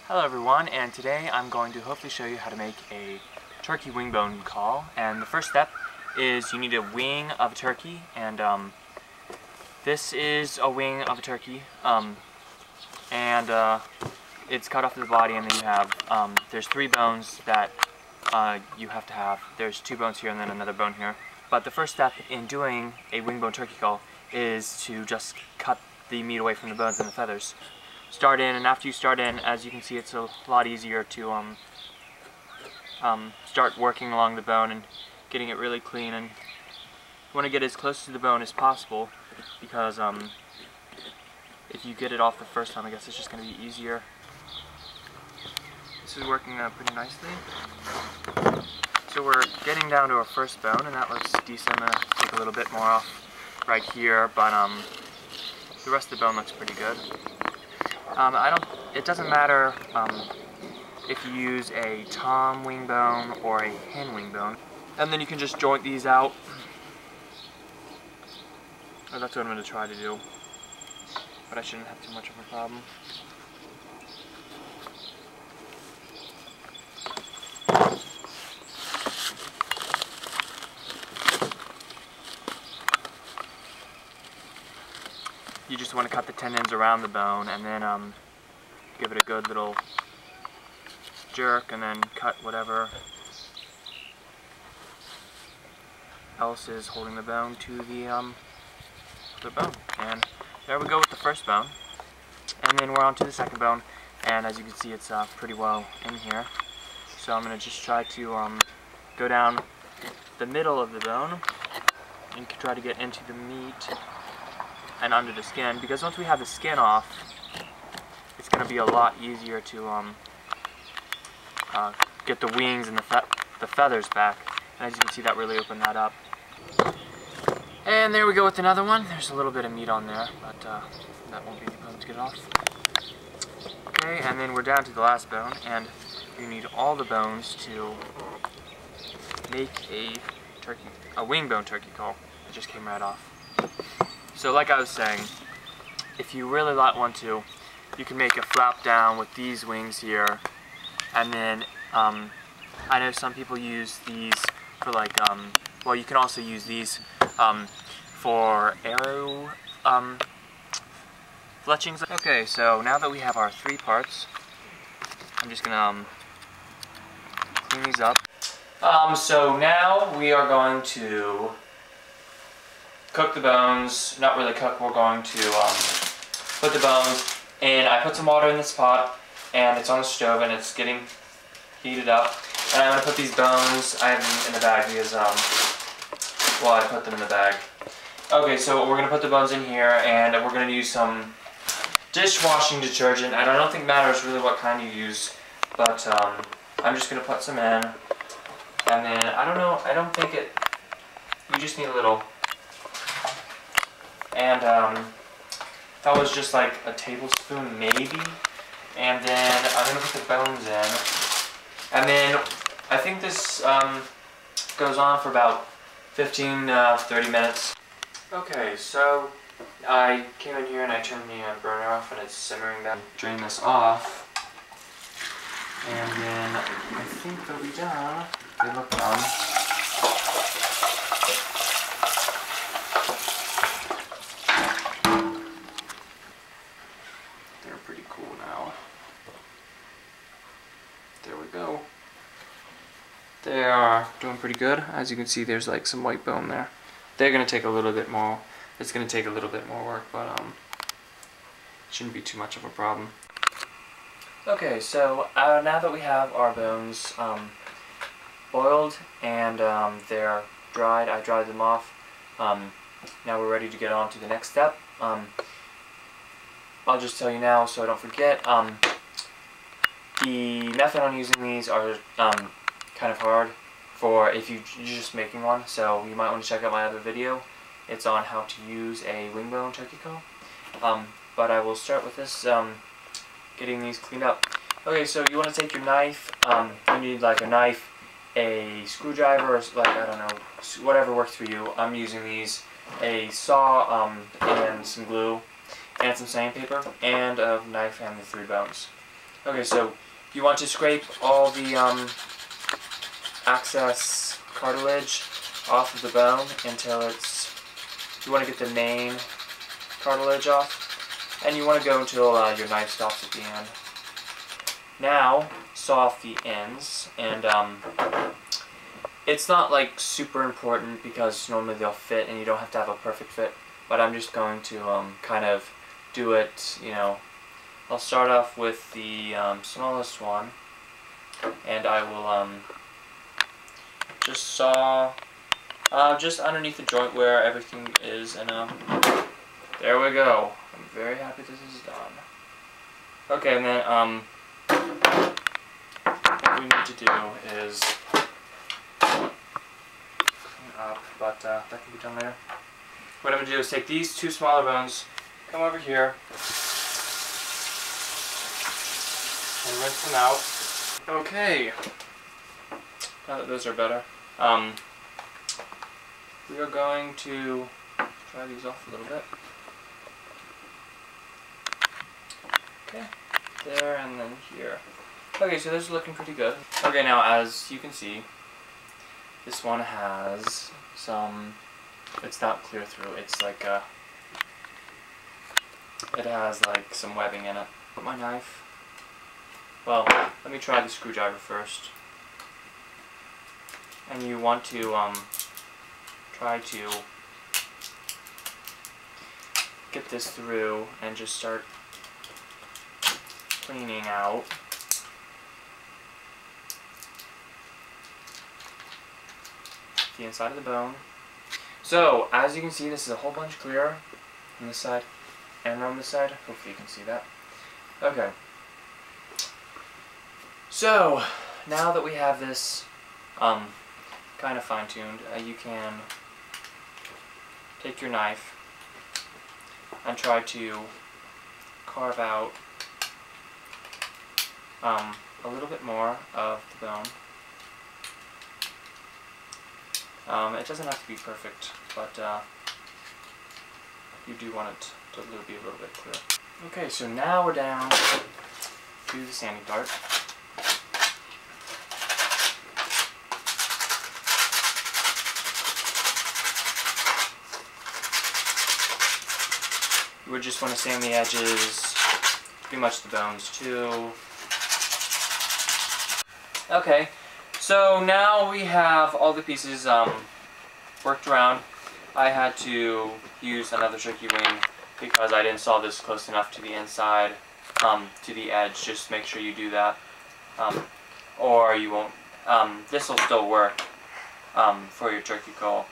Hello everyone, and today I'm going to hopefully show you how to make a turkey wing bone call. And the first step is you need a wing of a turkey, and this is a wing of a turkey, it's cut off of the body, and then you have, there's 3 bones that you have to have. There's 2 bones here and then another bone here. But the first step in doing a wing bone turkey call is to just cut the meat away from the bones and the feathers. Start in, and after you start in, as you can see, it's a lot easier to start working along the bone and getting it really clean. And you want to get as close to the bone as possible, because if you get it off the first time, I guess it's just going to be easier. This is working pretty nicely. So we're getting down to our first bone, and that looks decent. I'm going to take a little bit more off right here, but the rest of the bone looks pretty good. It doesn't matter if you use a tom wing bone or a hen wing bone. And then you can just joint these out. Oh, that's what I'm going to try to do. But I shouldn't have too much of a problem. You just want to cut the tendons around the bone, and then give it a good little jerk, and then cut whatever else is holding the bone to the bone. And there we go with the first bone. And then we're on to the second bone, and as you can see, it's pretty well in here. So I'm going to just try to go down the middle of the bone and try to get into the meat and under the skin, because once we have the skin off, it's going to be a lot easier to get the wings and the feathers back. And as you can see, that really opened that up. And there we go with another one. There's a little bit of meat on there, but that won't be any problem to get it off. Okay, and then we're down to the last bone, and you need all the bones to make a wing bone turkey call. It just came right off. So like I was saying, if you really want to, you can make a flap down with these wings here, and then I know some people use these for like, well, you can also use these for arrow fletchings. Okay, so now that we have our 3 parts, I'm just gonna clean these up. So now we are going to cook the bones. Not really cook, we're going to put the bones in. I put some water in this pot, and it's on the stove, and it's getting heated up. And I'm going to put these bones, I have them in the bag because, well, I put them in the bag. Okay, so we're going to put the bones in here, and we're going to use some dishwashing detergent. I don't think it matters really what kind you use, but I'm just going to put some in. And then, I don't know, I don't think you just need a little. And that was just like a tablespoon maybe. And then I'm going to put the bones in. And then I think this goes on for about 15-30 minutes. Okay, so I came in here and I turned the burner off, and it's simmering down. Drain this off. And then I think they'll be done. They look done. Pretty cool now. There we go. They are doing pretty good. As you can see, there's like some white bone there. They're gonna take a little bit more. It's gonna take a little bit more work, but shouldn't be too much of a problem. Okay, so now that we have our bones boiled and they're dried, I dried them off. Now we're ready to get on to the next step. I'll just tell you now so I don't forget, the method on using these are kind of hard for if you're just making one, so you might want to check out my other video. It's on how to use a wing bone turkey call. But I will start with this, getting these cleaned up. Okay, so you want to take your knife, you need like a knife, a screwdriver, or like, I don't know, whatever works for you. I'm using these, a saw, and some glue, and some sandpaper, and a knife and the 3 bones. Okay, so you want to scrape all the excess cartilage off of the bone until you want to get the main cartilage off, and you want to go until your knife stops at the end. Now, saw off the ends, and it's not like super important because normally they'll fit and you don't have to have a perfect fit, but I'm just going to kind of do it, you know. I'll start off with the smallest one, and I will just saw just underneath the joint where everything is, and there we go. I'm very happy this is done. Okay, and then what we need to do is clean up, but that can be done later. What I'm going to do is take these two smaller bones, come over here, and rinse them out. Okay, now that those are better, we are going to dry these off a little bit. Okay, there and then here. Okay, so this is looking pretty good. Okay, now as you can see, this one has some, it's not clear through, it's like it has like some webbing in it. Put my knife, well, let me try the screwdriver first. And you want to try to get this through and just start cleaning out. The inside of the bone. So, as you can see, this is a whole bunch clearer on this side and on this side. Hopefully you can see that. Okay. So, now that we have this kind of fine-tuned, you can take your knife and try to carve out a little bit more of the bone. It doesn't have to be perfect, but you do want it to be a little bit clear. Okay, so now we're down to the sanding part. We just want to sand the edges, pretty much the bones too. Okay, so now we have all the pieces worked around. I had to use another turkey wing because I didn't saw this close enough to the inside, to the edge. Just make sure you do that, or you won't. This will still work for your turkey cull,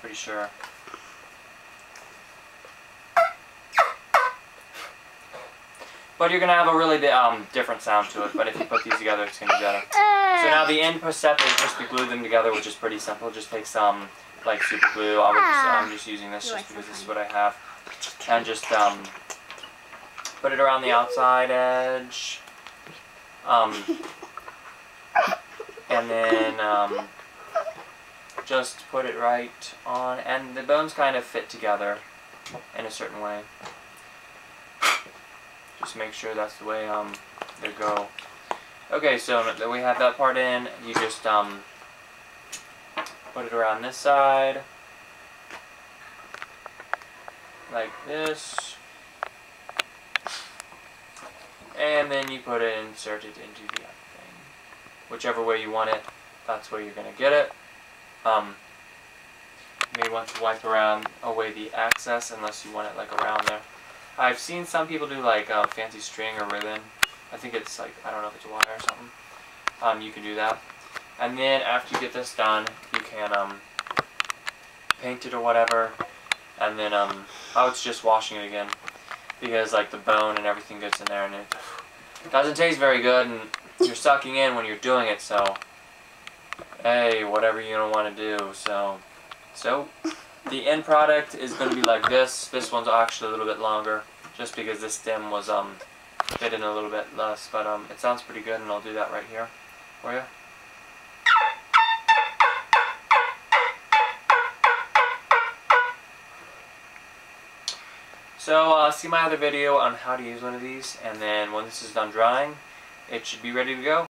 pretty sure. But you're going to have a really different sound to it, but if you put these together, it's going to be better. So now the end step is just to glue them together, which is pretty simple. Just take some, like, super glue. I'm just using this just because this is what I have. And just put it around the outside edge. And then just put it right on. And the bones kind of fit together in a certain way. Just make sure that's the way they go. Okay, so that we have that part in, you just put it around this side, like this, and then you put it, insert it into the other thing. Whichever way you want it, that's where you're going to get it. You may want to wipe away the excess unless you want it like around there. I've seen some people do like fancy string or ribbon. I think it's like, I don't know if it's wire or something. You can do that. And then after you get this done, you can paint it or whatever. And then, oh, it's just washing it again. Because like the bone and everything gets in there and it doesn't taste very good and you're sucking in when you're doing it, so hey, whatever you don't want to do. So the end product is going to be like this. This one's actually a little bit longer, just because this stem was fit in a little bit less, but it sounds pretty good, and I'll do that right here for you. So see my other video on how to use one of these, and then when this is done drying, it should be ready to go.